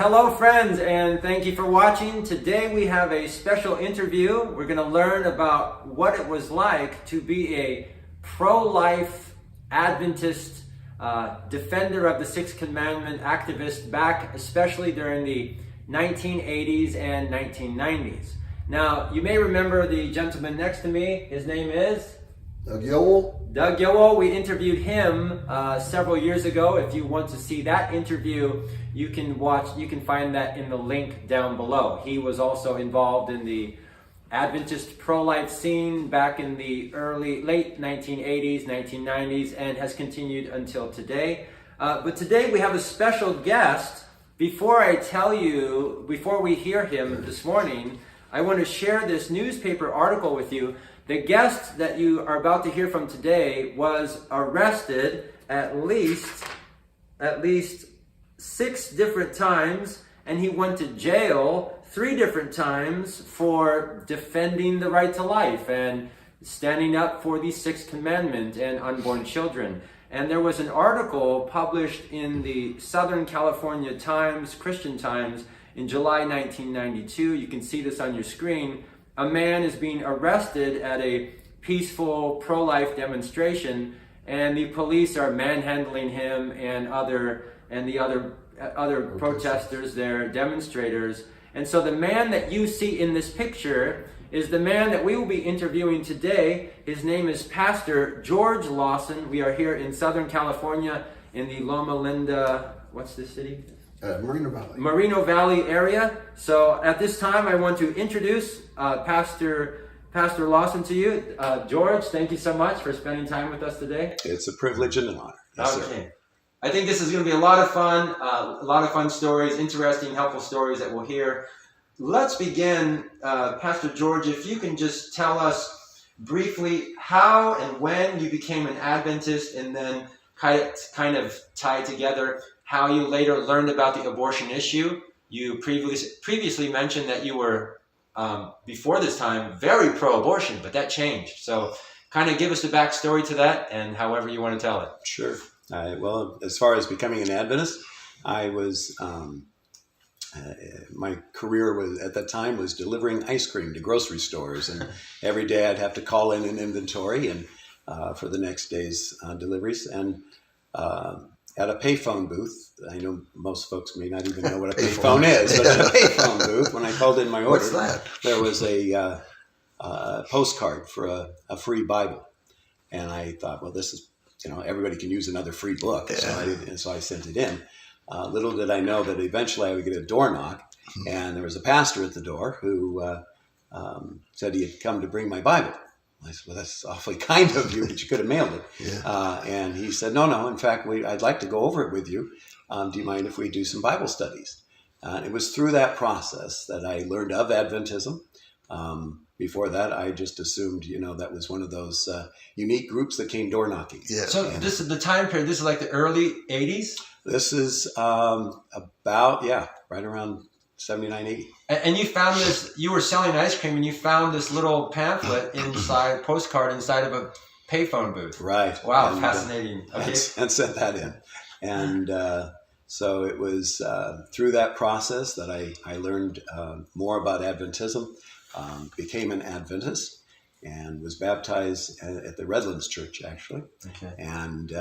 Hello friends, and thank you for watching. Today we have a special interview. We're going to learn about what it was like to be a pro-life Adventist defender of the Sixth Commandment activist back especially during the 1980s and 1990s. Now, you may remember the gentleman next to me. His name is? Doug Yowell. Doug Yowell. We interviewed him several years ago. If you want to see that interview, you can find that in the link down below. He was also involved in the Adventist pro-life scene back in the late 1980s, 1990s, and has continued until today. But today we have a special guest. Before we hear him this morning, I want to share this newspaper article with you. The guest that you are about to hear from today was arrested at least 6 different times, and he went to jail 3 different times for defending the right to life and standing up for the Sixth Commandment and unborn children. And there was an article published in the Southern California Times, Christian Times, in July 1992. You can see this on your screen. A man is being arrested at a peaceful pro-life demonstration, and the police are manhandling him and the other protesters there, demonstrators. And so the man that you see in this picture is the man that we will be interviewing today. His name is Pastor George Lawson. We are here in Southern California in the Loma Linda, what's this city? Moreno Valley area. So at this time, I want to introduce Pastor Lawson to you. George, thank you so much for spending time with us today. It's a privilege and an honor. Yes, okay. Sir. I think this is going to be a lot of fun stories, interesting, helpful stories that we'll hear. Let's begin, Pastor George, if you can just tell us briefly how and when you became an Adventist, and then kind of tie together how you later learned about the abortion issue. You previously mentioned that you were, before this time, very pro-abortion, but that changed. So kind of give us the backstory to that, and however you want to tell it. Sure. Well, as far as becoming an Adventist, I was, my career at that time was delivering ice cream to grocery stores. And every day I'd have to call in an inventory and for the next day's deliveries. And at a payphone booth, I know most folks may not even know what a payphone is, but at a payphone booth, when I called in my order, What's that? There was a postcard for a free Bible. And I thought, well, this is, everybody can use another free book. Yeah. So I sent it in. Little did I know that eventually I would get a door knock, and there was a pastor at the door who said he had come to bring my Bible. I said, well, that's awfully kind of you, but you could have mailed it. Yeah. And he said, no, in fact, I'd like to go over it with you. Do you mind if we do some Bible studies? It was through that process that I learned of Adventism. Before that, I just assumed, that was one of those unique groups that came door knocking. Yeah. So this is the time period, this is like the early 80s? This is about, right around 79, 80. And you found this, you were selling ice cream, and you found this little pamphlet postcard inside of a payphone booth. Right. Wow, And, fascinating. Okay. And sent that in. And so it was through that process that I learned more about Adventism, became an Adventist, and was baptized at the Redlands Church, actually. Okay. And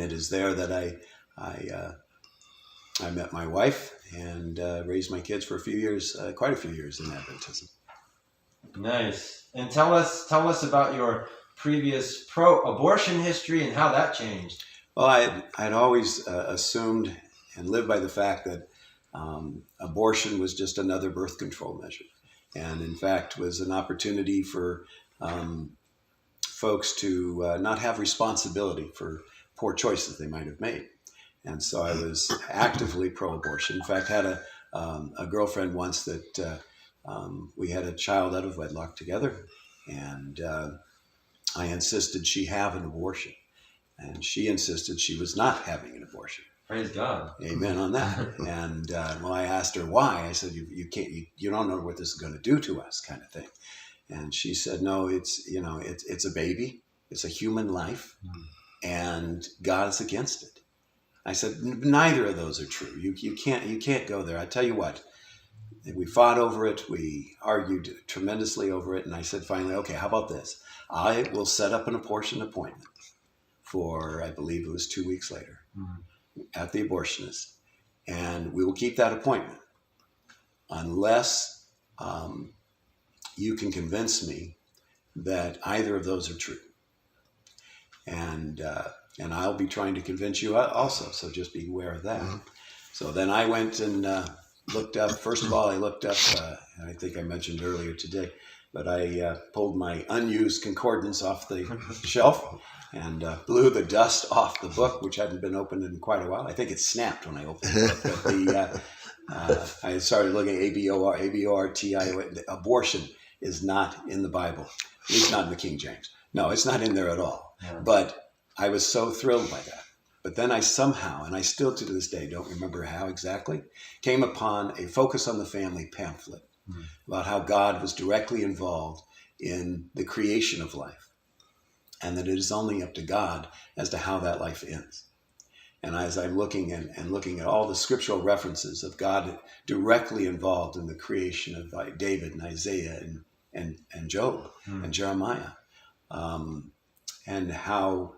it is there that I met my wife and raised my kids for quite a few years in Adventism. Nice. And tell us about your previous pro-abortion history and how that changed. Well, I'd always assumed and lived by the fact that abortion was just another birth control measure, and in fact was an opportunity for folks to not have responsibility for poor choices they might have made. And so I was actively pro-abortion. In fact, had a girlfriend once that we had a child out of wedlock together, and I insisted she have an abortion, and she insisted she was not having an abortion. Praise God. Amen on that. And I asked her why. I said, you can't, you don't know what this is going to do to us, kind of thing. And she said, no, it's a baby, it's a human life, and God is against it. I said, neither of those are true. You can't go there. I tell you what, we fought over it. We argued tremendously over it. And I said, finally, okay, how about this? I will set up an abortion appointment for, I believe it was 2 weeks later, at the abortionist. And we will keep that appointment unless you can convince me that either of those are true. And I'll be trying to convince you also, so just be aware of that. So then I went and looked up, first of all, I looked up, I think I mentioned earlier today, but I pulled my unused concordance off the shelf and blew the dust off the book, which hadn't been opened in quite a while. I think it snapped when I opened it. But I started looking at aborti. Abortion is not in the Bible, at least not in the King James. No, it's not in there at all. Yeah. But I was so thrilled by that. But then I somehow, and I still to this day don't remember how exactly, came upon a Focus on the Family pamphlet about how God was directly involved in the creation of life, and that it is only up to God as to how that life ends. And as I'm looking and looking at all the scriptural references of God directly involved in the creation of David and Isaiah and Job and Jeremiah, and how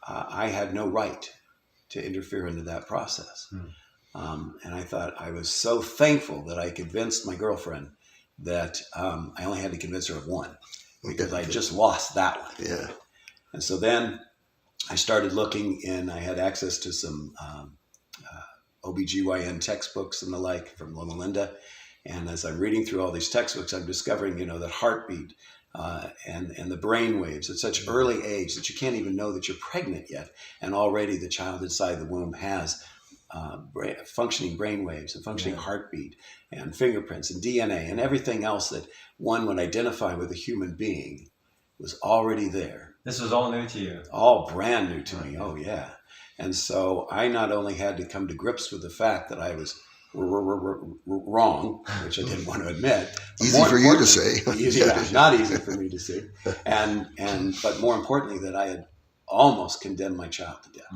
I had no right to interfere into that process. And I thought, I was so thankful that I convinced my girlfriend that I only had to convince her of one, because I just lost that one. Yeah. And so then I started looking, and I had access to some OBGYN textbooks and the like from Loma Linda. And as I'm reading through all these textbooks, I'm discovering, that heartbeat and the brain waves at such early age that you can't even know that you're pregnant yet. And already the child inside the womb has functioning brain waves and functioning heartbeat and fingerprints and DNA and everything else that one would identify with a human being was already there. This was all new to you. All brand new to me. Oh, yeah. And so I not only had to come to grips with the fact that I was wrong, which I didn't want to admit. Easy for you to say. Not easy for me to say. But more importantly, that I had almost condemned my child to death.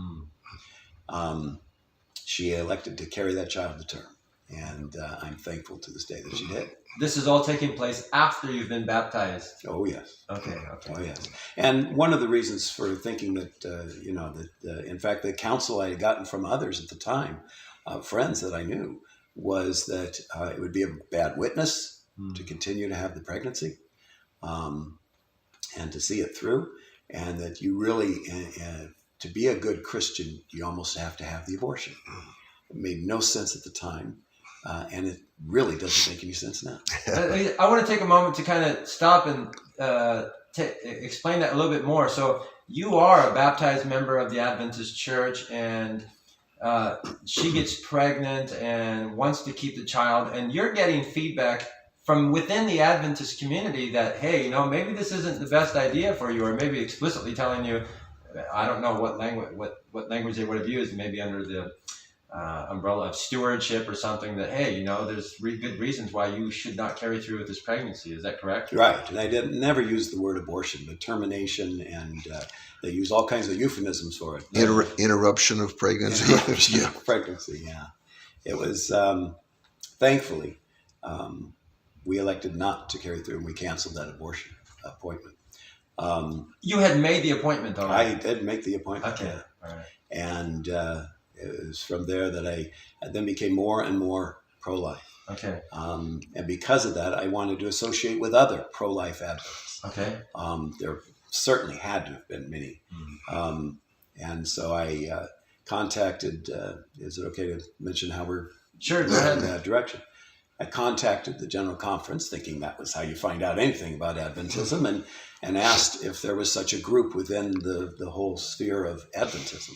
She elected to carry that child to term. And I'm thankful to this day that she did. This is all taking place after you've been baptized. Oh, yes. Okay. Oh, yes. And one of the reasons for thinking that, in fact, the counsel I had gotten from others at the time, friends that I knew, was that it would be a bad witness to continue to have the pregnancy and to see it through, and that you really, to be a good Christian, you almost have to have the abortion. It made no sense at the time. And it really doesn't make any sense now. I want to take a moment to kind of stop and explain that a little bit more. So you are a baptized member of the Adventist Church, and she gets pregnant and wants to keep the child, and you're getting feedback from within the Adventist community that, hey, maybe this isn't the best idea for you, or maybe explicitly telling you, I don't know what language they would have used, maybe under the umbrella of stewardship or something, that, hey, there's good reasons why you should not carry through with this pregnancy. Is that correct? Right. And I never use the word abortion, but termination, and they use all kinds of euphemisms for it. Interruption of pregnancy. Interruption of pregnancy, yeah. It was, thankfully, we elected not to carry through, and we canceled that abortion appointment. You had made the appointment, though, right? I did make the appointment. Okay, all right. And it was from there that I then became more and more pro-life. Okay. And because of that, I wanted to associate with other pro-life Adventists. Okay. There certainly had to have been many. And so I contacted, is it okay to mention how we're going in that direction? I contacted the General Conference, thinking that was how you find out anything about Adventism, and asked if there was such a group within the whole sphere of Adventism.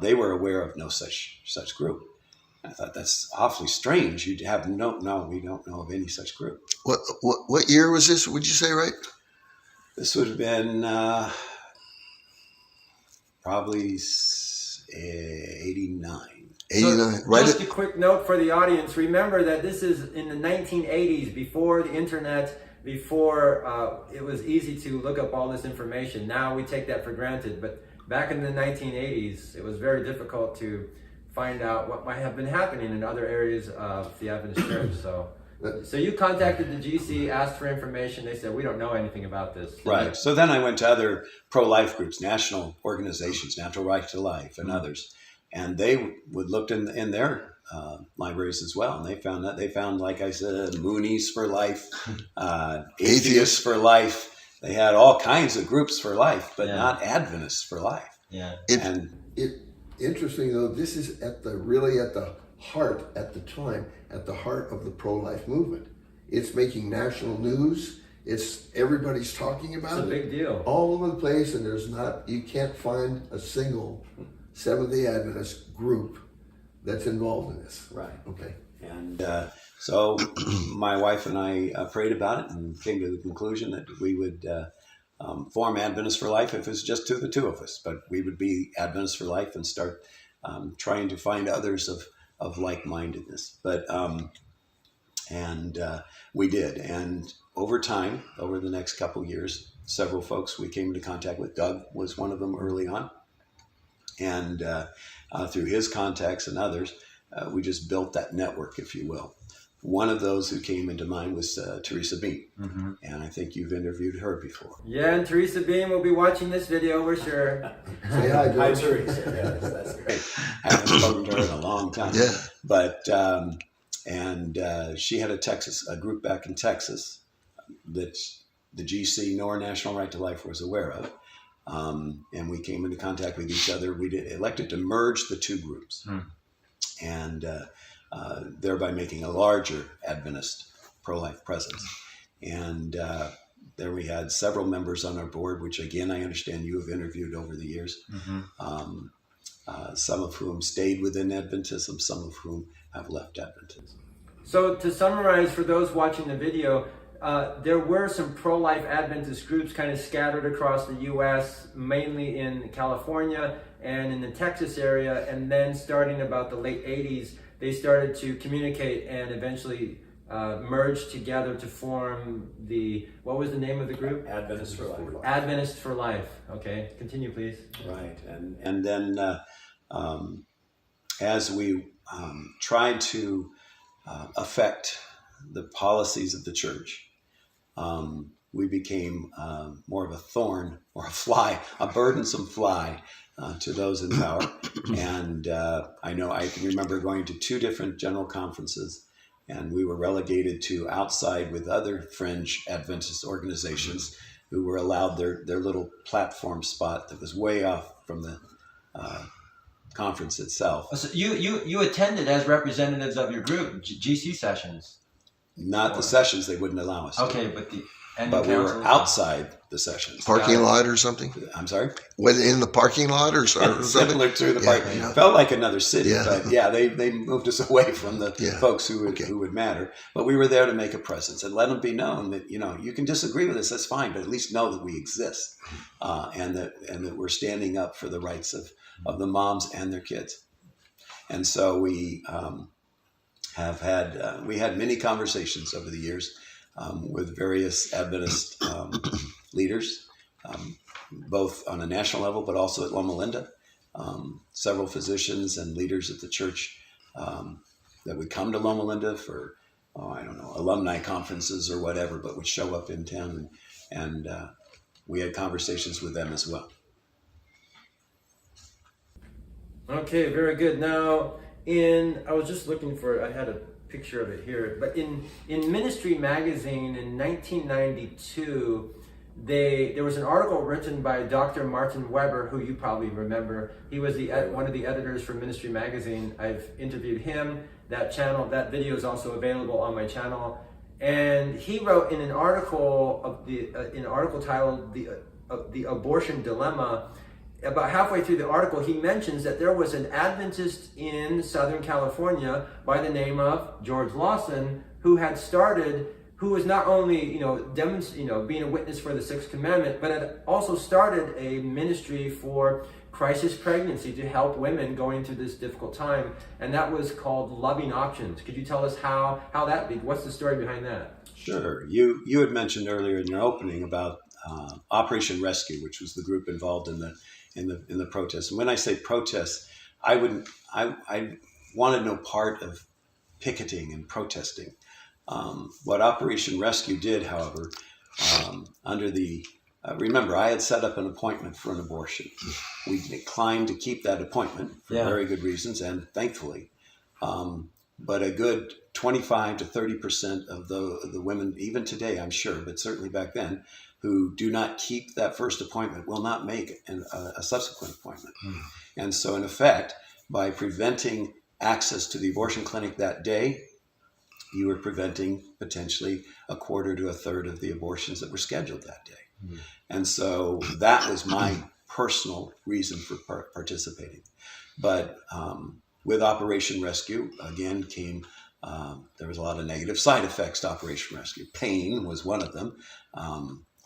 They were aware of no such group. I thought, that's awfully strange. You'd have no, we don't know of any such group. What year was this? Would you say, right? This would have been probably 89. 89, so right? Just a quick note for the audience. Remember that this is in the 1980s, before the internet, before it was easy to look up all this information. Now we take that for granted, but back in the 1980s, it was very difficult to find out what might have been happening in other areas of the Adventist church. So you contacted the GC, asked for information. They said, we don't know anything about this. Right. So then I went to other pro-life groups, national organizations, Natural Right to Life, and others, and they would look in their libraries as well, and they found, like I said, Moonies for Life, Atheists for Life. They had all kinds of groups for life, but not Adventists for life. Yeah. Interesting though, this is really at the heart at the time, at the heart of the pro-life movement. It's making national news. Everybody's talking about it. It's a big deal. All over the place, and you can't find a single Seventh-day Adventist group that's involved in this. Right. Okay. And so my wife and I prayed about it and came to the conclusion that we would form Adventists for Life if it's just the two of us, but we would be Adventists for Life and start trying to find others of like-mindedness. But we did. And over time, over the next couple of years, several folks we came into contact with. Doug was one of them early on. And through his contacts and others, we just built that network, if you will. One of those who came into mind was Teresa Bean. Mm-hmm. And I think you've interviewed her before. Yeah, and Teresa Bean will be watching this video, we're sure. Say hi, Hi, Teresa. Yeah, that's great. I haven't spoken to her in a long time. Yeah. But, she had a group back in Texas that the GC nor National Right to Life was aware of. And we came into contact with each other. We elected to merge the two groups. And thereby making a larger Adventist pro-life presence. And there we had several members on our board, which again, I understand you have interviewed over the years, some of whom stayed within Adventism, some of whom have left Adventism. So to summarize for those watching the video, there were some pro-life Adventist groups kind of scattered across the U.S., mainly in California and in the Texas area, and then starting about the late 80s, they started to communicate and eventually merge together to form what was the name of the group? Adventists for Life. Adventists for Life. Okay, continue please. Right, and then as we tried to affect the policies of the church, we became more of a thorn or a fly, a burdensome fly to those in power. And I can remember going to 2 different general conferences, and we were relegated to outside with other fringe Adventist organizations who were allowed their little platform spot that was way off from the conference itself. So you attended as representatives of your group, GC sessions? Not the sessions, they wouldn't allow us to. Okay, But we were outside the sessions. Parking lot or something? I'm sorry? Was it in the parking lot or something? Similar to the parking. Yeah. Felt like another city, Yeah. but they moved us away from the folks who would matter. But we were there to make a presence and let them be known that, you can disagree with us, that's fine, but at least know that we exist, and that we're standing up for the rights of the moms and their kids. And so we had many conversations over the years with various Adventist leaders, both on a national level, but also at Loma Linda. Several physicians and leaders at the church that would come to Loma Linda for, alumni conferences or whatever, but would show up in town, and we had conversations with them as well. Okay, very good. Now, I was just looking I had a picture of it here, but in Ministry Magazine in 1992, there was an article written by Dr. Martin Weber, who you probably remember. He was one of the editors for Ministry Magazine. I've interviewed him. That video is also available on my channel. And he wrote in an article titled "The Abortion Dilemma." About halfway through the article, he mentions that there was an Adventist in Southern California by the name of George Lawson, who was not only being a witness for the Sixth Commandment, but had also started a ministry for crisis pregnancy to help women going through this difficult time, and that was called Loving Options. Could you tell us how that began? What's the story behind that? Sure. You had mentioned earlier in your opening about Operation Rescue, which was the group involved in the protests. And when I say protests, I wanted no part of picketing and protesting. What Operation Rescue did, however, under the remember, I had set up an appointment for an abortion. We declined to keep that appointment for very good reasons, and thankfully. But a good 25 to 30% of the women, even today, I'm sure, but certainly back then, who do not keep that first appointment will not make a subsequent appointment. And so, in effect, by preventing access to the abortion clinic that day, you were preventing potentially a quarter to a third of the abortions that were scheduled that day. And so that was my personal reason for participating. But with Operation Rescue, again, came there was a lot of negative side effects to Operation Rescue. Pain was one of them.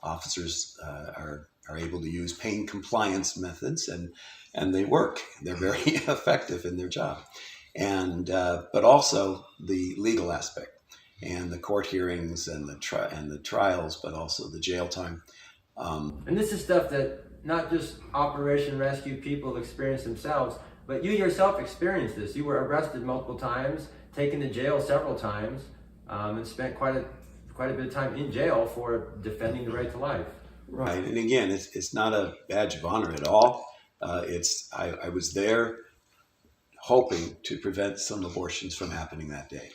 Officers are able to use pain compliance methods, and they work. They're very effective in their job. And but also the legal aspect and the court hearings and the trials, but also the jail time. And this is stuff that not just Operation Rescue people experience themselves, but you yourself experienced this. You were arrested multiple times, taken to jail several times, and spent quite a bit of time in jail for defending the right to life. Right, and again, it's not a badge of honor at all. I was there hoping to prevent some abortions from happening that day.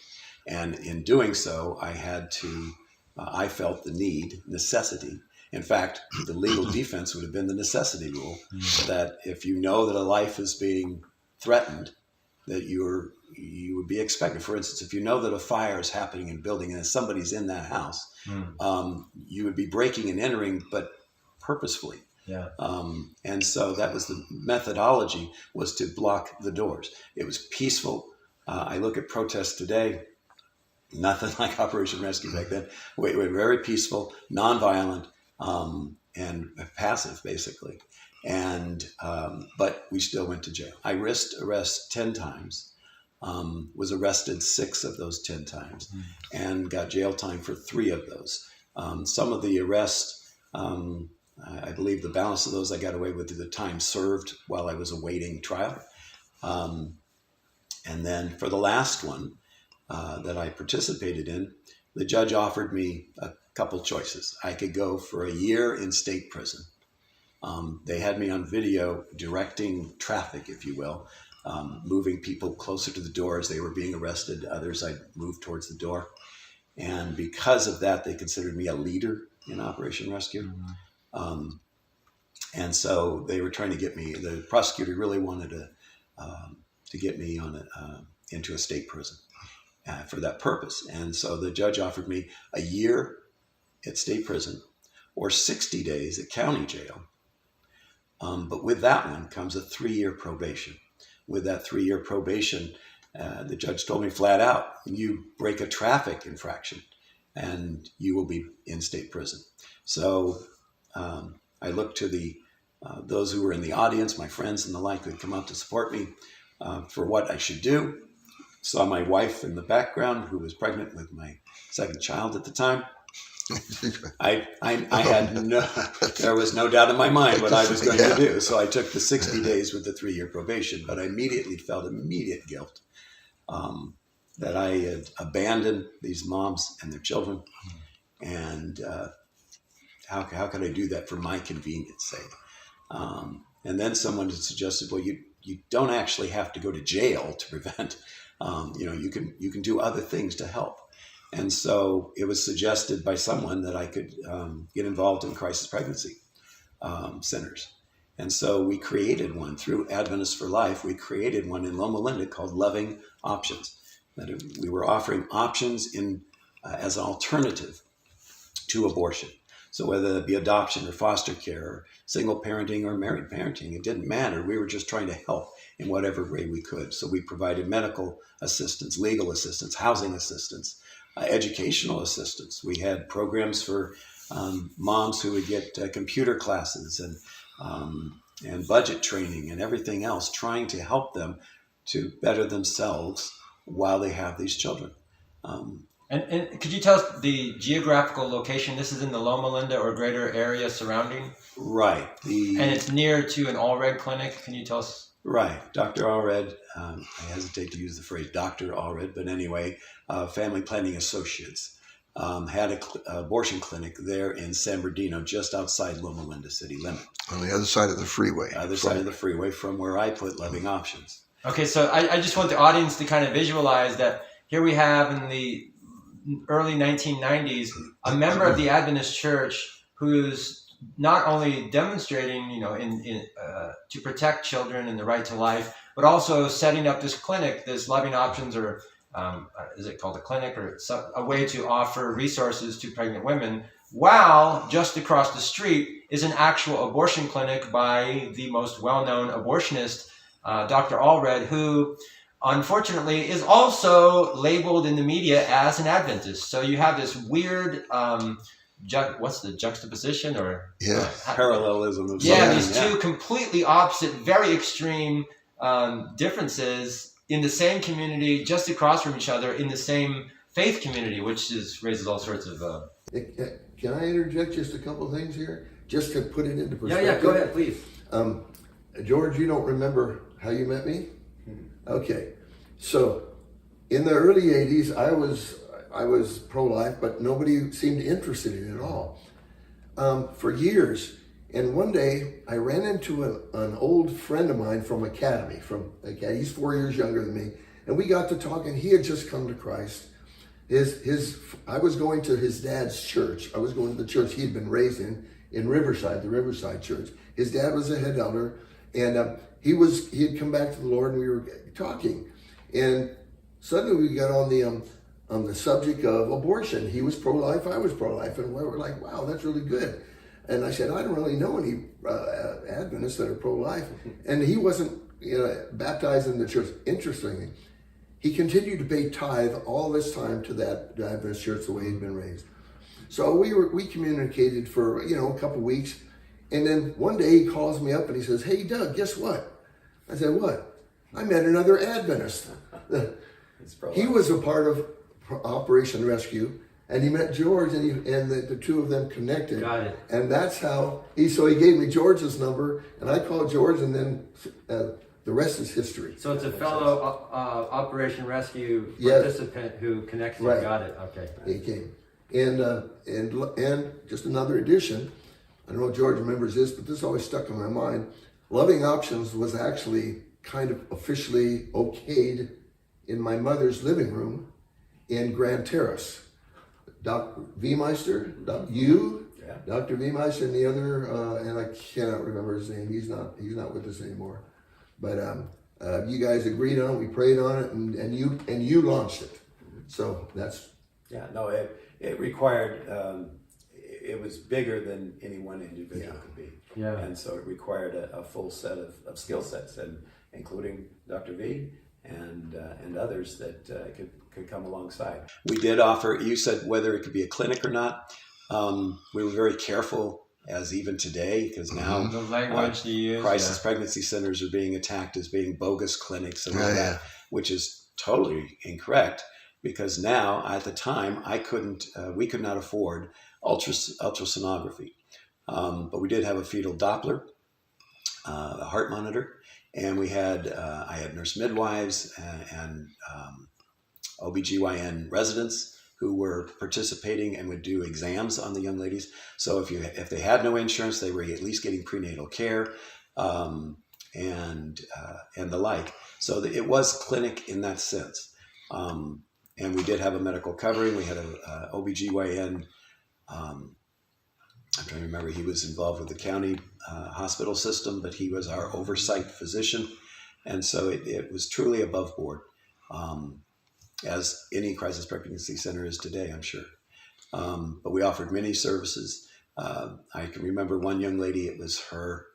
And in doing so, I felt the necessity. In fact, the legal defense would have been the necessity rule, that if you know that a life is being threatened, that you would be expected. For instance, if you know that a fire is happening in a building and somebody's in that house, you would be breaking and entering, but purposefully. Yeah. And so that was the methodology, was to block the doors. It was peaceful. I look at protests today, nothing like Operation Rescue back then. We were very peaceful, nonviolent, and passive, basically. And but we still went to jail. I risked arrest 10 times, was arrested 6 of those 10 times, and got jail time for 3 of those. Some of the arrests, I believe the balance of those I got away with the time served while I was awaiting trial. And then for the last one that I participated in, the judge offered me a couple choices. I could go for a year in state prison. They had me on video directing traffic, if you will, moving people closer to the door as they were being arrested. Others I moved towards the door. And because of that, they considered me a leader in Operation Rescue. And so they were trying to get me, the prosecutor really wanted to get me into a state prison for that purpose. And so the judge offered me a year at state prison or 60 days at county jail. But with that one comes a 3-year probation. With that 3-year probation, the judge told me flat out, you break a traffic infraction and you will be in state prison. So I looked to those who were in the audience, my friends and the like, who had come up to support me for what I should do. Saw my wife in the background, who was pregnant with my second child at the time. I had there was no doubt in my mind what I was going to do. So I took the 60 days with the 3-year probation, but I immediately felt immediate guilt that I had abandoned these moms and their children. And how could I do that for my convenience sake? And then someone suggested, well, you don't actually have to go to jail to prevent. You can do other things to help. And so it was suggested by someone that I could get involved in crisis pregnancy centers. And so we created one through Adventists for Life. We created one in Loma Linda called Loving Options. That we were offering options as an alternative to abortion. So whether that be adoption or foster care or single parenting or married parenting, it didn't matter. We were just trying to help in whatever way we could. So we provided medical assistance, legal assistance, housing assistance, educational assistance. We had programs for moms who would get computer classes and budget training and everything else, trying to help them to better themselves while they have these children. And could you tell us the geographical location? This is in the Loma Linda or greater area surrounding? Right. And it's near to an all-red clinic. Can you tell us? Right. Dr. Allred, I hesitate to use the phrase Dr. Allred, but anyway, Family Planning Associates had an abortion clinic there in San Bernardino, just outside Loma Linda city limit. On the other side of the freeway. Other side of the freeway from where I put Loving Options. Okay, so I just want the audience to kind of visualize that here we have in the early 1990s a member of the Adventist Church who's not only demonstrating, to protect children and the right to life, but also setting up this clinic, this Loving Options, or is it called a clinic, or a way to offer resources to pregnant women, while just across the street is an actual abortion clinic by the most well-known abortionist, Dr. Allred, who unfortunately is also labeled in the media as an Adventist. So you have this weird what's the juxtaposition, or parallelism of these two completely opposite, very extreme differences in the same community, just across from each other, in the same faith community, which raises all sorts of Can I interject just a couple things here, just to put it into perspective? Yeah, go ahead, please. George, you don't remember how you met me? Okay, so in the early 80s, I was pro-life, but nobody seemed interested in it at all for years. And one day I ran into an old friend of mine from Academy. He's 4 years younger than me, and we got to talking. He had just come to Christ. I was going to his dad's church. I was going to the church he had been raised in Riverside, the Riverside Church. His dad was a head elder, and he had come back to the Lord, and we were talking. And suddenly we got on the subject of abortion. He was pro-life, I was pro-life, and we were like, wow, that's really good. And I said, I don't really know any Adventists that are pro-life. And he wasn't baptized in the church. Interestingly, he continued to pay tithe all this time to that Adventist church the way he'd been raised. So we communicated for a couple weeks, and then one day he calls me up and he says, "Hey Doug, guess what?" I said, "What?" "I met another Adventist." He was a part of Operation Rescue, and he met George, and the two of them connected. Got it. And that's how he gave me George's number, and I called George, and then the rest is history. So it's a fellow Operation Rescue participant who connects you. Right. Got it. Okay. He came. And just another addition, I don't know if George remembers this, but this always stuck in my mind. Loving Options was actually kind of officially okayed in my mother's living room in Grand Terrace. Dr. Viemeister, Dr. Viemeister, and the other, and I cannot remember his name. He's not with us anymore. But you guys agreed on it. We prayed on it, and you launched it. So that's it required. It was bigger than any one individual could be. Yeah. And so it required a full set of skill sets, and including Dr. V and others that could come alongside. We did offer. You said whether it could be a clinic or not. We were very careful, as even today, because now the language you use, crisis pregnancy centers are being attacked as being bogus clinics and all that, which is totally incorrect. Because now, at the time, we could not afford ultrasonography, but we did have a fetal Doppler, a heart monitor, and I had nurse midwives and OBGYN residents who were participating and would do exams on the young ladies. So if they had no insurance, they were at least getting prenatal care and the like. So it was clinic in that sense. And we did have a medical covering. We had a OBGYN. I'm trying to remember, he was involved with the county hospital system, but he was our oversight physician. And so it was truly above board, as any crisis pregnancy center is today, I'm sure. But we offered many services. I can remember one young lady, it was her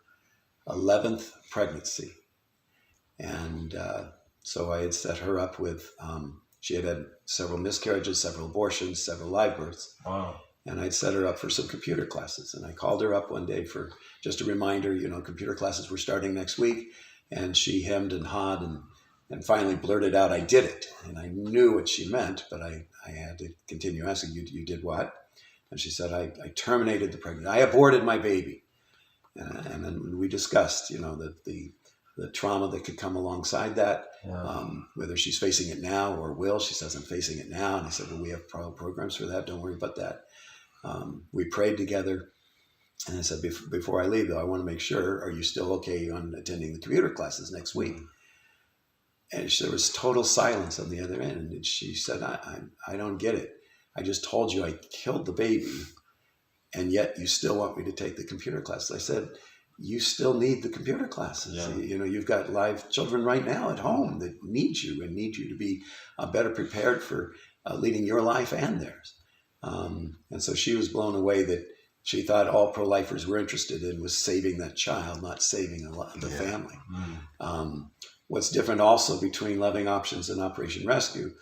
11th pregnancy. And so I had set her up with... she had several miscarriages, several abortions, several live births. Wow. And I'd set her up for some computer classes. And I called her up one day for just a reminder, computer classes were starting next week. And she hemmed and hawed and finally blurted out, "I did it." And I knew what she meant, but I had to continue asking, you did what? And she said, I terminated the pregnancy. I aborted my baby. And then we discussed, that trauma that could come alongside that. Yeah. Whether she's facing it now or will. She says, I'm facing it now. And I said, well, we have programs for that. Don't worry about that. We prayed together. And I said, before I leave, though, I want to make sure, are you still okay on attending the computer classes next week? And there was total silence on the other end. And she said, I don't get it. I just told you I killed the baby, and yet you still want me to take the computer classes. I said, you still need the computer classes. Yeah. You've got live children right now at home that need you and need you to be better prepared for leading your life and theirs. And so she was blown away that she thought all pro-lifers were interested in was saving that child, not saving the family. What's different also between Loving Options and Operation Rescue,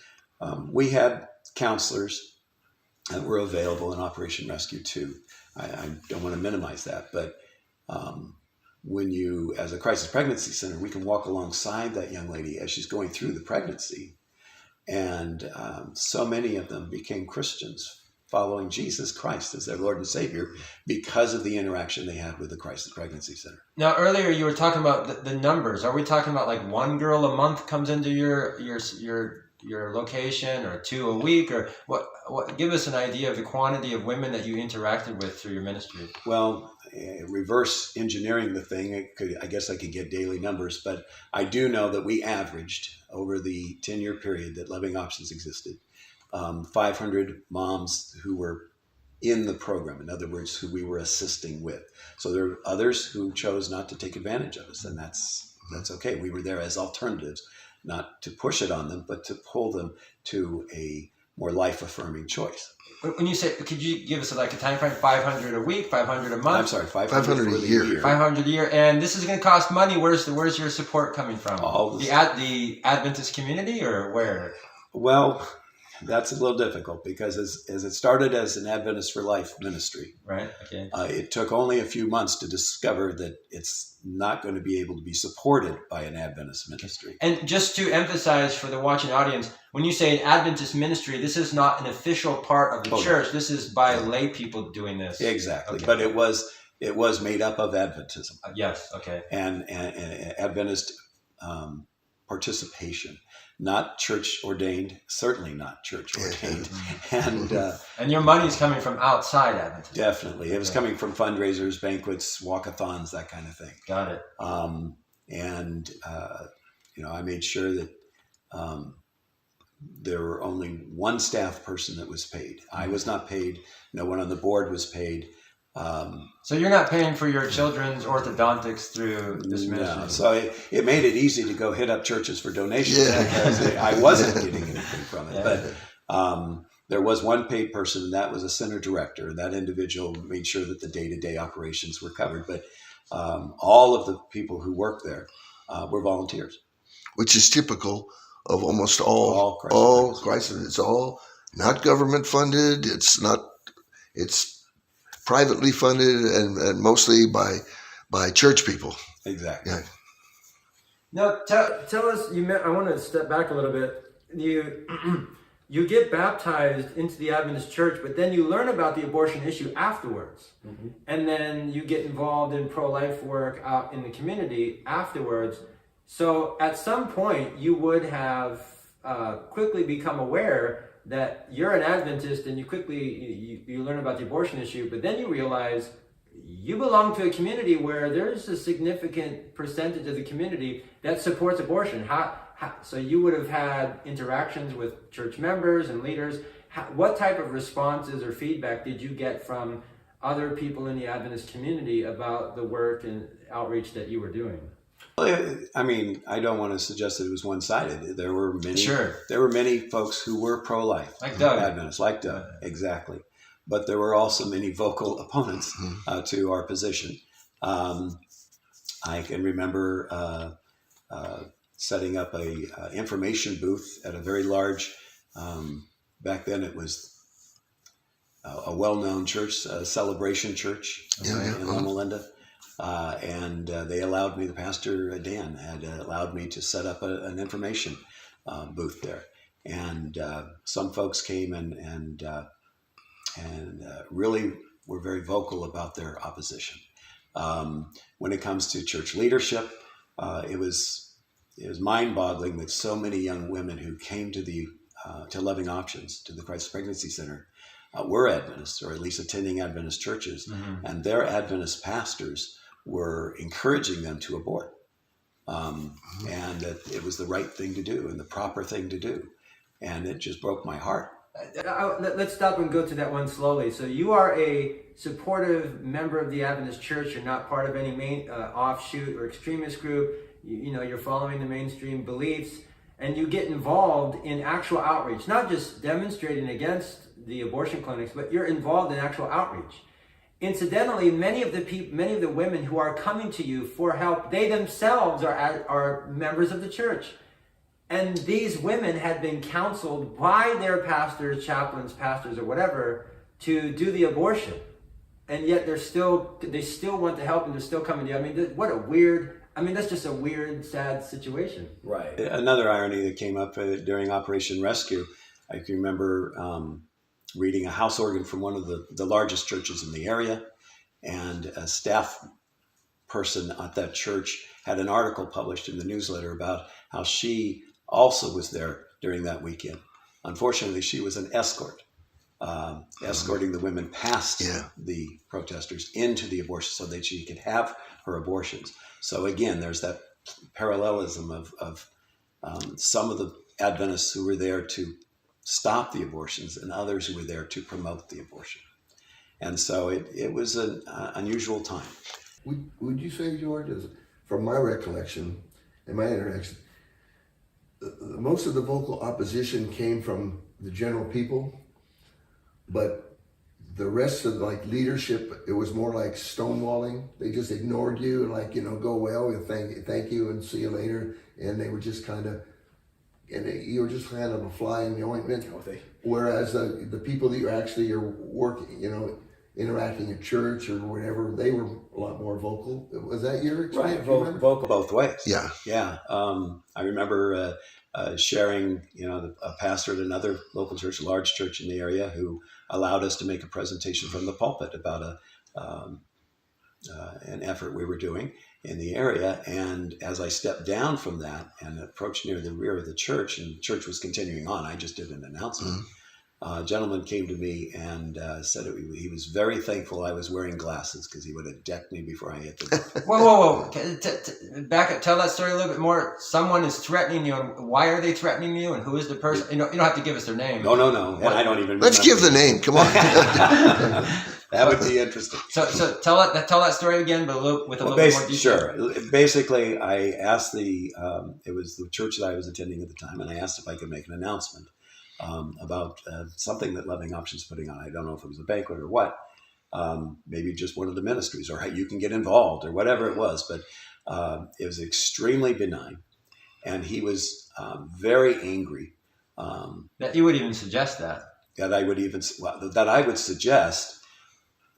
we had counselors that were available in Operation Rescue too. I don't want to minimize that, but when you, as a crisis pregnancy center, we can walk alongside that young lady as she's going through the pregnancy. And so many of them became Christians, following Jesus Christ as their Lord and Savior because of the interaction they had with the Crisis Pregnancy Center. Now, earlier you were talking about the numbers. Are we talking about like one girl a month comes into your location, or 2 a week, or what? Give us an idea of the quantity of women that you interacted with through your ministry. Well, reverse engineering the thing, I guess I could get daily numbers, but I do know that we averaged over the 10-year period that Loving Options existed, 500 moms who were in the program. In other words, who we were assisting with. So there are others who chose not to take advantage of us, and that's okay. We were there as alternatives, not to push it on them, but to pull them to a more life-affirming choice. When you say, could you give us like a time frame? 500 a week, 500 a month? I'm sorry, 500 for a the year. 500 a year, and this is going to cost money. Where's your support coming from? The Adventist community, or where? Well, that's a little difficult because as it started as an Adventist for Life ministry, right? Okay. It took only a few months to discover that it's not going to be able to be supported by an Adventist ministry. And just to emphasize for the watching audience, when you say an Adventist ministry, this is not an official part of the church. This is by lay people doing this. Exactly, okay. But it was made up of Adventism. Yes. Okay. And Adventist participation. Not church ordained, certainly not church ordained. And your money's coming from outside Adventist. Definitely. It was coming from fundraisers, banquets, walkathons, that kind of thing. Got it. I made sure that there were only one staff person that was paid. I was not paid. No one on the board was paid. So you're not paying for your children's orthodontics through this ministry? No. So it made it easy to go hit up churches for donations because I wasn't getting anything from it. Yeah. But there was one paid person, and that was a center director. That individual made sure that the day-to-day operations were covered. But all of the people who worked there were volunteers. Which is typical of almost all crisis. It's all not government funded. It's privately funded and mostly by church people. Exactly. Yeah. Now, tell us. I want to step back a little bit. You get baptized into the Adventist church, but then you learn about the abortion issue afterwards, and then you get involved in pro-life work out in the community afterwards. So, at some point, you would have quickly become aware that you're an Adventist, and you learn about the abortion issue, but then you realize you belong to a community where there's a significant percentage of the community that supports abortion. So you would have had interactions with church members and leaders. What type of responses or feedback did you get from other people in the Adventist community about the work and outreach that you were doing? I mean, I don't want to suggest that it was one-sided. There were many. Sure. There were many folks who were pro-life, like Doug. Adventists, like Doug, exactly. But there were also many vocal opponents to our position. I can remember setting up a information booth at a very large. Back then, it was a well-known church, Celebration Church in Loma Linda. And they allowed me, the pastor, Dan, had allowed me to set up an information booth there. And some folks came and really were very vocal about their opposition. When it comes to church leadership, it was mind-boggling that so many young women who came to the to Loving Options, to the Christ Pregnancy Center, were Adventists, or at least attending Adventist churches, and their Adventist pastors were encouraging them to abort, and that it was the right thing to do and the proper thing to do, and it just broke my heart. Let's stop and go to that one slowly. So you are a supportive member of the Adventist Church. You're not part of any main offshoot or extremist group. You're following the mainstream beliefs, and you get involved in actual outreach, not just demonstrating against the abortion clinics, but you're involved in actual outreach. Incidentally, many of the women who are coming to you for help, they themselves are members of the church. And these women had been counseled by their pastors, chaplains, pastors, or whatever, to do the abortion. And yet they still want to help, and they're still coming to you. I mean, that's just a weird, sad situation. Right. Another irony that came up during Operation Rescue, I can remember reading a house organ from one of the largest churches in the area, and a staff person at that church had an article published in the newsletter about how she also was there during that weekend. Unfortunately, she was an escort, escorting the women past the protesters into the abortion so that she could have her abortions. So again, there's that parallelism of some of the Adventists who were there to stop the abortions and others who were there to promote the abortion. And so it was an unusual time. Would you say, George, from my recollection and my interaction, most of the vocal opposition came from the general people, but the rest of leadership, it was more like stonewalling. They just ignored you and go well and thank you and see you later. And they were just you were just kind of a fly in the ointment. Whereas the people that you actually are working, interacting at church or whatever, they were a lot more vocal. Was that your experience? Right, vocal both ways. Yeah. Yeah. I remember sharing, a pastor at another local church, a large church in the area, who allowed us to make a presentation from the pulpit about an effort we were doing in the area. And as I stepped down from that and approached near the rear of the church, and the church was continuing on, I just did an announcement. A gentleman came to me and said he was very thankful I was wearing glasses because he would have decked me before I hit the door. Whoa. Back up. Tell that story a little bit more. Someone is threatening you, and why are they threatening you, and who is the person? You don't have to give us their name. No. And I don't even Let's give the name. Come on. That would be interesting. So tell that story again, but with a little bit more detail. Sure. Basically, I asked it was the church that I was attending at the time, and I asked if I could make an announcement about something that Loving Options putting on. I don't know if it was a banquet or what, maybe just one of the ministries, or how you can get involved, or whatever it was. But it was extremely benign, and he was very angry. That you would even suggest that. That I would suggest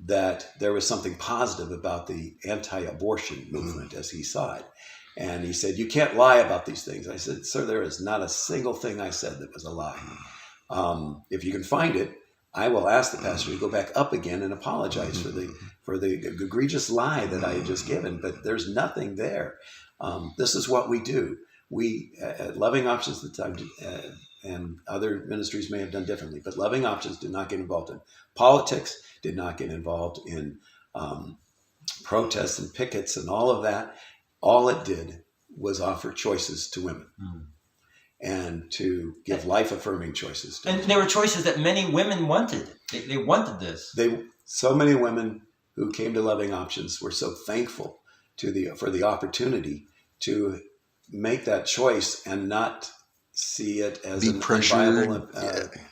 that there was something positive about the anti-abortion movement as he saw it. And he said, "You can't lie about these things." I said, "Sir, there is not a single thing I said that was a lie. If you can find it, I will ask the pastor to go back up again and apologize for the egregious lie that I had just given. But there's nothing there. This is what we do. We at Loving Options at the time, and other ministries may have done differently, but Loving Options did not get involved in politics, did not get involved in protests and pickets and all of that. All it did was offer choices to women and to give life-affirming choices to and there were choices that many women wanted. They wanted this. So many women who came to Loving Options were so thankful for the opportunity to make that choice and not see it as an unviable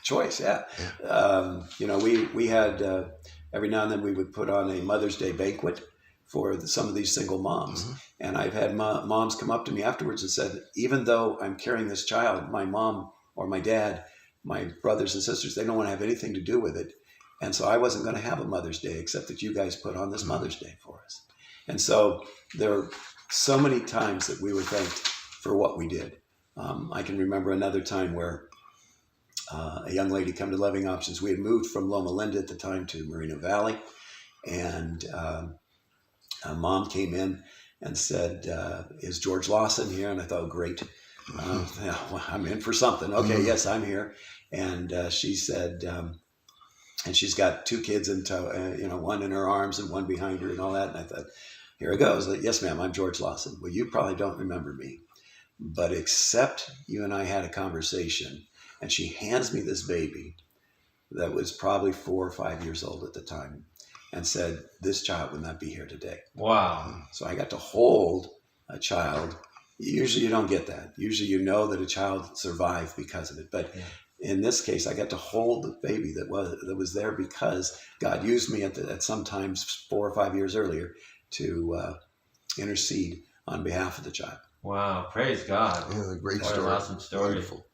choice. Yeah. We had every now and then we would put on a Mother's Day banquet for some of these single moms. And I've had moms come up to me afterwards and said, even though I'm carrying this child, my mom or my dad, my brothers and sisters, they don't want to have anything to do with it. And so I wasn't going to have a Mother's Day except that you guys put on this Mother's Day for us. And so there are so many times that we were thanked for what we did. I can remember another time where a young lady came to Loving Options. We had moved from Loma Linda at the time to Moreno Valley, and a mom came in and said, "Is George Lawson here?" And I thought, great. Yeah, well, I'm in for something. Okay, yes, I'm here. And she said, and she's got 2 kids in tow, one in her arms and one behind her and all that. And I thought, here it goes. Like, yes, ma'am, I'm George Lawson. Well, you probably don't remember me, but except you and I had a conversation, and she hands me this baby that was probably 4 or 5 years old at the time, and said, this child would not be here today. Wow. So I got to hold a child. Usually you don't get that. Usually you know that a child survived because of it. But in this case, I got to hold the baby that was there because God used me at sometimes 4 or 5 years earlier to intercede on behalf of the child. Wow. Praise God. Yeah, great What story. an awesome story. Wonderful.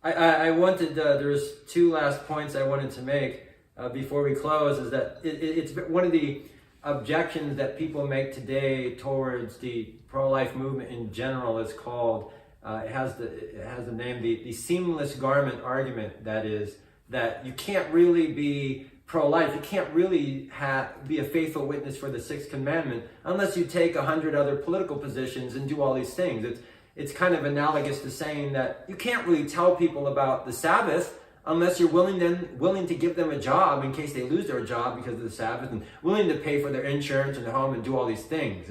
I wanted, there's 2 last points I wanted to make before we close, is that it's one of the objections that people make today towards the pro-life movement in general is called, it has the name, the seamless garment argument. That is, that you can't really be pro-life, you can't really be a faithful witness for the 6th commandment unless you take 100 other political positions and do all these things. It's kind of analogous to saying that you can't really tell people about the Sabbath unless you're willing to give them a job in case they lose their job because of the Sabbath, and willing to pay for their insurance and their home and do all these things.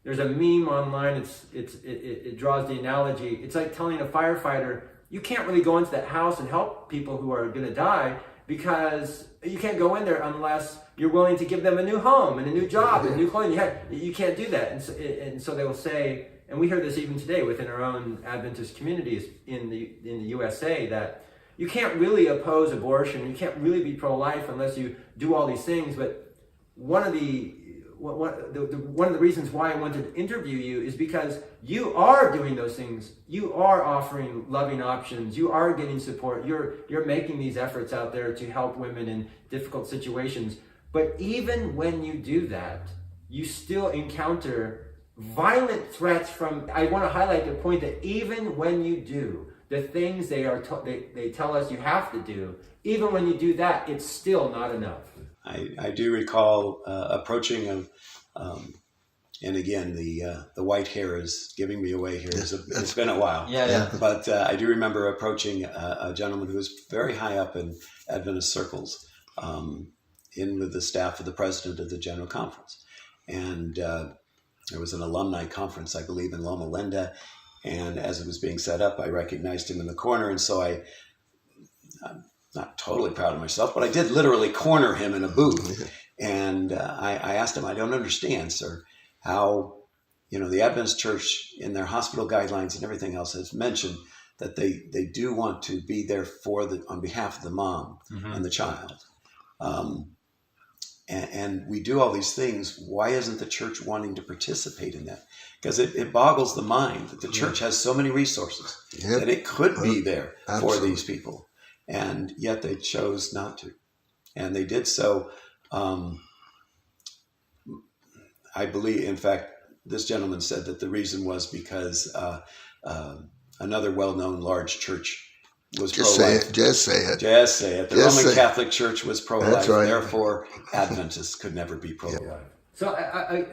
There's a meme online. It draws the analogy. It's like telling a firefighter, you can't really go into that house and help people who are going to die because you can't go in there unless you're willing to give them a new home and a new job and new clothing. You can't do that. And so they will say, and we hear this even today within our own Adventist communities in the USA, that you can't really oppose abortion, you can't really be pro-life unless you do all these things. But one of the reasons why I wanted to interview you is because you are doing those things. You are offering loving options. You are getting support. You're making these efforts out there to help women in difficult situations. But even when you do that, you still encounter violent threats from, I want to highlight the point that even when you do the things they tell us you have to do, even when you do that, it's still not enough. I do recall approaching and again, the white hair is giving me away here. It's been a while. Yeah. But I do remember approaching a gentleman who was very high up in Adventist circles, in with the staff of the president of the General Conference. And there was an alumni conference, I believe, in Loma Linda. And as it was being set up, I recognized him in the corner. And so I'm not totally proud of myself, but I did literally corner him in a booth. And I asked him, I don't understand, sir, how, the Adventist Church in their hospital guidelines and everything else has mentioned that they do want to be there on behalf of the mom and the child. And we do all these things. Why isn't the church wanting to participate in that? Because it boggles the mind that the church has so many resources that it could be there for these people. And yet they chose not to. And they did so, I believe, in fact, this gentleman said that the reason was because another well-known large church was pro-life. Just say it. The Roman Catholic Church was pro-life. That's right. Therefore, Adventists could never be pro-life. Yeah. So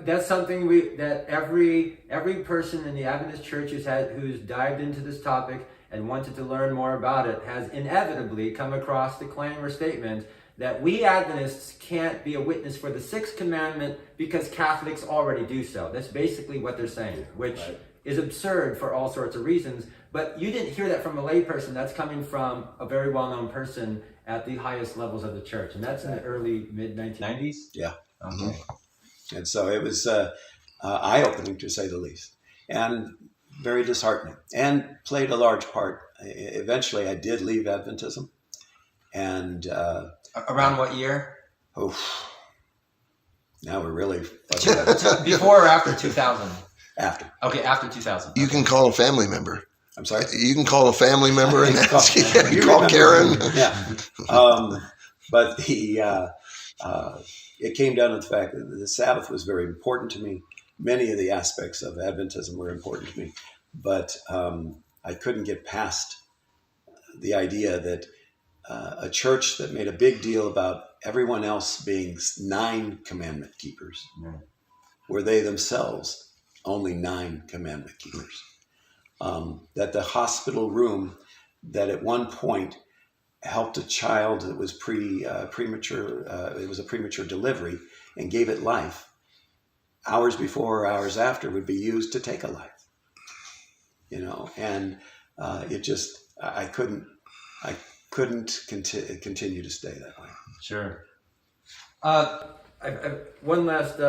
that's something that every person in the Adventist Church who's dived into this topic and wanted to learn more about it has inevitably come across the claim or statement that we Adventists can't be a witness for the 6th commandment because Catholics already do so. That's basically what they're saying, which is absurd for all sorts of reasons. But you didn't hear that from a layperson. That's coming from a very well-known person at the highest levels of the church. And that's in the early, mid-1990s? Yeah. Okay. Mm-hmm. And so it was eye-opening, to say the least, and very disheartening, and played a large part. Eventually, I did leave Adventism. And around what year? Now we're really before or after 2000? After. Okay, after 2000. You can call a family member. I'm sorry? You can call a family member and ask. You call Karen. Yeah. But it came down to the fact that the Sabbath was very important to me. Many of the aspects of Adventism were important to me. But I couldn't get past the idea that a church that made a big deal about everyone else being 9 commandment keepers were they themselves only 9 commandment keepers. That the hospital room that at one point helped a child that was premature, it was a premature delivery, and gave it life, hours before or hours after would be used to take a life. And it just, I couldn't continue to stay that way. Sure. One last.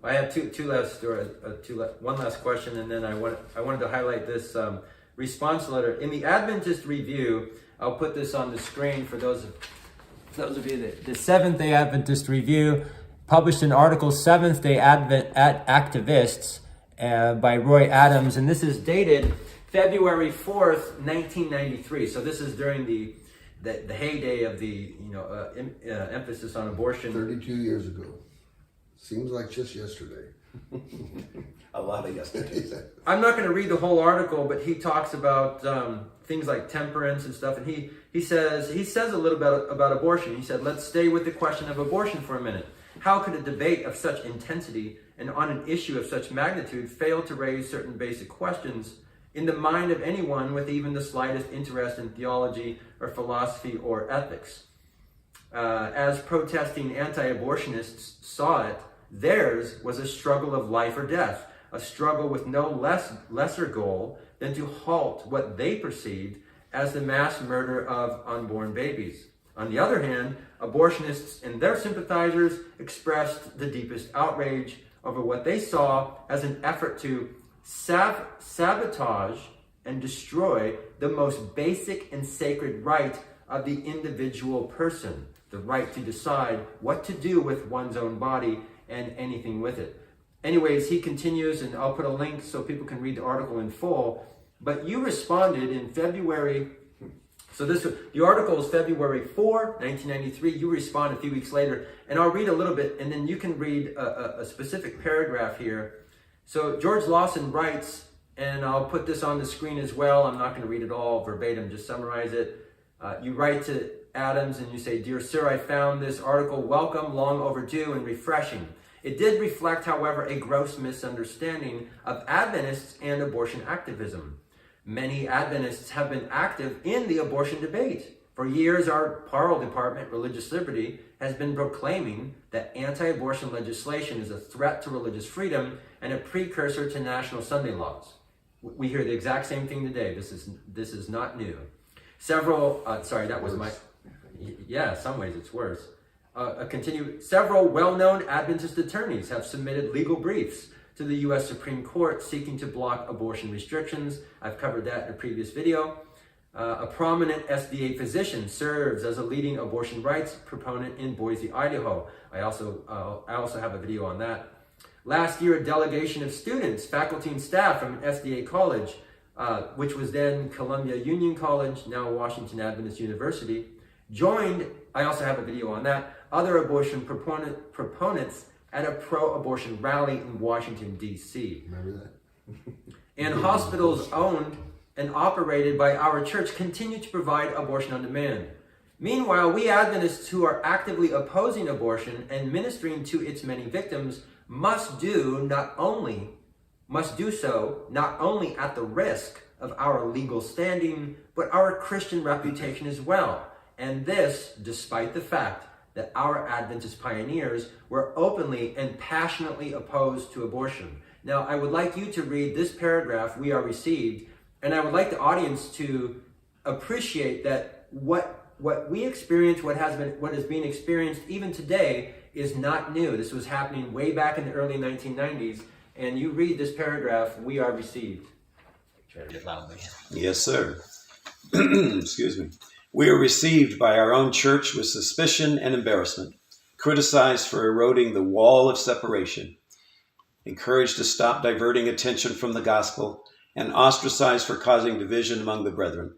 I have two last stories. One last question, and then I wanted to highlight this response letter in the Adventist Review. I'll put this on the screen for those of you that the Seventh Day Adventist Review published an article, Seventh Day Activists, by Roy Adams, and this is dated February 4th, 1993. So this is during the heyday of the emphasis on abortion. 32 years ago. Seems like just yesterday. A lot of yesterdays. I'm not going to read the whole article, but he talks about things like temperance and stuff, and he says a little bit about abortion. He said, let's stay with the question of abortion for a minute. How could a debate of such intensity and on an issue of such magnitude fail to raise certain basic questions in the mind of anyone with even the slightest interest in theology or philosophy or ethics? As protesting anti-abortionists saw it, theirs was a struggle of life or death, a struggle with no lesser goal than to halt what they perceived as the mass murder of unborn babies. On the other hand, abortionists and their sympathizers expressed the deepest outrage over what they saw as an effort to sabotage and destroy the most basic and sacred right of the individual person, the right to decide what to do with one's own body and anything with it. Anyways, he continues, and I'll put a link so people can read the article in full. But you responded in February. So the article is February 4, 1993. You respond a few weeks later, and I'll read a little bit, and then you can read a specific paragraph here. So George Lawson writes, and I'll put this on the screen as well. I'm not going to read it all verbatim, just summarize it. You write to Adams and you say, "Dear sir, I found this article welcome, long overdue, and refreshing. It did reflect, however, a gross misunderstanding of Adventists and abortion activism. Many Adventists have been active in the abortion debate. For years, our Parole Department, Religious Liberty, has been proclaiming that anti-abortion legislation is a threat to religious freedom and a precursor to national Sunday laws." We hear the exact same thing today. This is not new. Several some ways it's worse. Several well-known Adventist attorneys have submitted legal briefs to the U.S. Supreme Court seeking to block abortion restrictions. I've covered that in a previous video. A prominent SDA physician serves as a leading abortion rights proponent in Boise, Idaho. I also have a video on that. Last year, a delegation of students, faculty, and staff from an SDA college, which was then Columbia Union College, now Washington Adventist University, joined, I also have a video on that, other abortion proponents at a pro-abortion rally in Washington, D.C. Remember that? And hospitals owned and operated by our church continue to provide abortion on demand. Meanwhile, we Adventists who are actively opposing abortion and ministering to its many victims must do so not only at the risk of our legal standing, but our Christian reputation as well. And this, despite the fact that our Adventist pioneers were openly and passionately opposed to abortion. Now, I would like you to read this paragraph, "We are received," and I would like the audience to appreciate that what we experience, what is being experienced even today, is not new. This was happening way back in the early 1990s, and you read this paragraph, "We are received." Try to get loudly. Yes, sir. Excuse me. "We are received by our own church with suspicion and embarrassment, criticized for eroding the wall of separation, encouraged to stop diverting attention from the gospel, and ostracized for causing division among the brethren.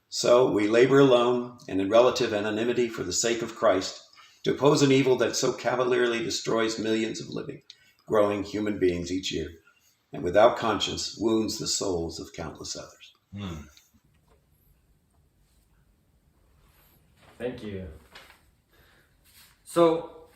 So we labor alone and in relative anonymity for the sake of Christ to oppose an evil that so cavalierly destroys millions of living, growing human beings each year, and without conscience wounds the souls of countless others." Thank you. So,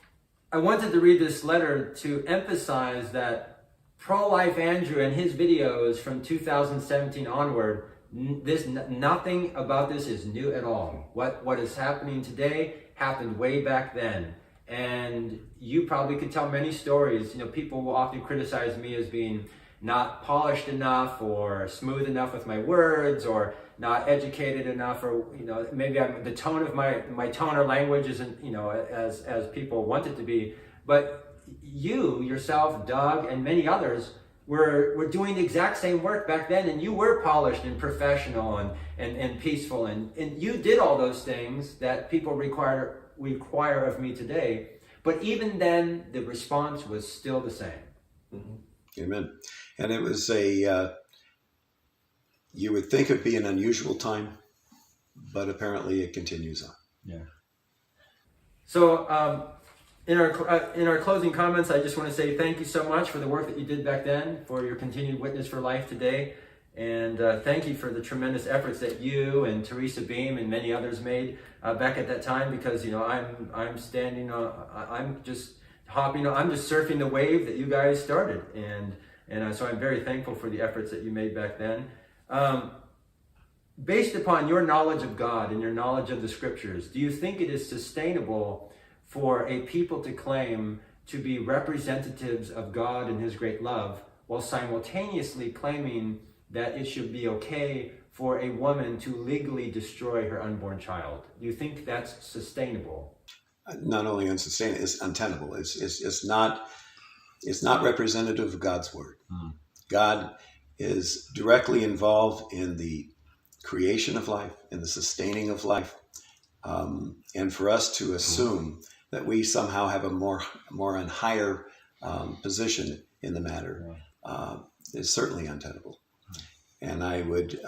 I wanted to read this letter to emphasize that pro-life Andrew and his videos from 2017 onward, nothing about this is new at all. What is happening today happened way back then. And you probably could tell many stories. People will often criticize me as being not polished enough or smooth enough with my words or not educated enough, or maybe the tone of my tone or language isn't as people want it to be. But you yourself, Doug, and many others were doing the exact same work back then, and you were polished and professional and peaceful, and you did all those things that people require of me today. But even then, the response was still the same. Mm-hmm. Amen. And it was you would think it'd be an unusual time, but apparently it continues on. Yeah. So in our closing comments, I just want to say thank you so much for the work that you did back then, for your continued witness for life today. And thank you for the tremendous efforts that you and Teresa Beam and many others made back at that time, because I'm standing on, I'm just hopping on, I'm just surfing the wave that you guys started, and so I'm very thankful for the efforts that you made back then. Based upon your knowledge of God and your knowledge of the scriptures, do you think it is sustainable for a people to claim to be representatives of God and his great love, while simultaneously claiming that it should be okay for a woman to legally destroy her unborn child? Do you think that's sustainable? Not only unsustainable, it's untenable. It's not representative of God's word. God is directly involved in the creation of life, in the sustaining of life, and for us to assume that we somehow have a more and higher position in the matter is certainly untenable. And I would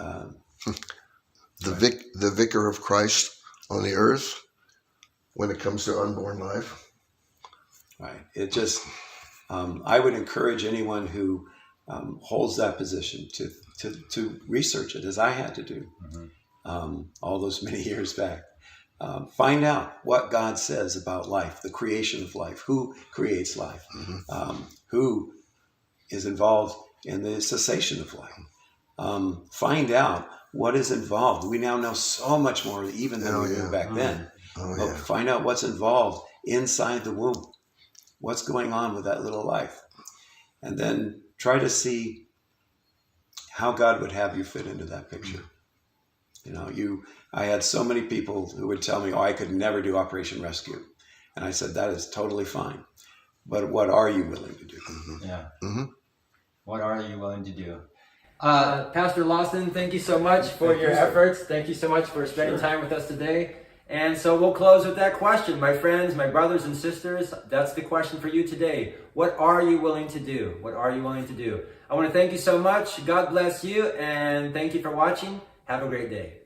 the vicar of Christ on the earth when it comes to unborn life. Right. It just I would encourage anyone who holds that position to research it, as I had to do all those many years back. Find out what God says about life, the creation of life, who creates life, who is involved in the cessation of life. Find out what is involved. We now know so much more even than we knew back then. But find out what's involved inside the womb. What's going on with that little life? And then try to see how God would have you fit into that picture. I had so many people who would tell me, I could never do Operation Rescue. And I said, that is totally fine. But what are you willing to do? Yeah. What are you willing to do? Pastor Lawson, thank you so much for your efforts. Thank you so much for spending time with us today. And so we'll close with that question. My friends, my brothers and sisters, that's the question for you today. What are you willing to do? What are you willing to do? I want to thank you so much. God bless you, and thank you for watching. Have a great day.